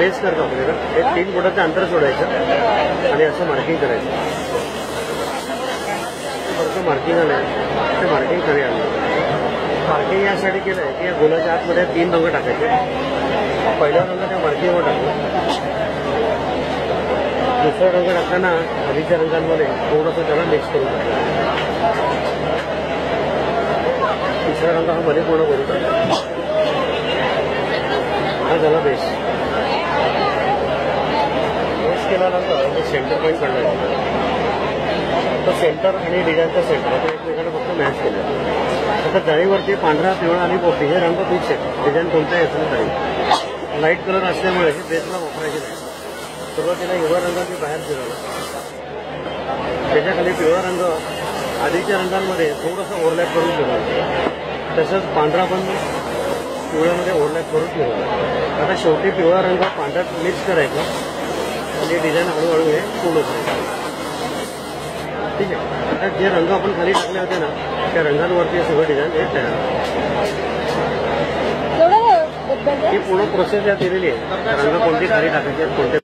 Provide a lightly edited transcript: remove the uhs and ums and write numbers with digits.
Paste करतो आपल्याला हे 3 बोटाचं अंतर सोडायचं आणि असं मार्किंग करायचं. परत मार्किंग आलं ते मार्किंग खाली आलं. मार्किंग यासाठी केलं आहे की या गोलाच्या आतमध्ये 3 रंग टाकायचे. पहिला रंग त्या मार्किंगवर टाकला. दुसरा रंग टाकताना आधीच्या रंगांमध्ये थोडंसं त्याला मिक्स करून टाकलं. तिसरा रंग हा मध्ये पूर्ण करून टाकला. हा झाला बेस. बेस केल्यानंतर सेंटर पॉईंट काढला. तर सेंटर आणि डिझाईनचा सेंटर आता एकमेकांना फक्त मॅच केलं. आता जाळीवरती पांढरा, पिवळा आणि पोपटी हे रंग फिक्स आहेत. डिझाईन कोणताही असेल तरी लाईट कलर असल्यामुळे हे बेसला वापरायचे नाही. सुरुवातीला हिरवा रंग मी बाहेर फिरवला. त्याच्याखाली पिवळा रंग आधीच्या रंगांमध्ये थोडंसं ओव्हरलॅप करून फिरवला. तसंच पांढरा पण पिवळ्यामध्ये ओव्हरलॅप करून फिरवला. आता शेवटी पिवळा रंग पांढऱ्यात मिक्स करायचा आणि डिझाईन हळूहळू हे पूर्ण करायचं. ठीक आहे. आता जे रंग आपण खाली टाकले होते ना त्या रंगांवरती सगळं डिझाईन हे तयार. ही पूर्ण प्रोसेस यात दिलेली आहे. रंग कोणते खाली टाकायचे कोणते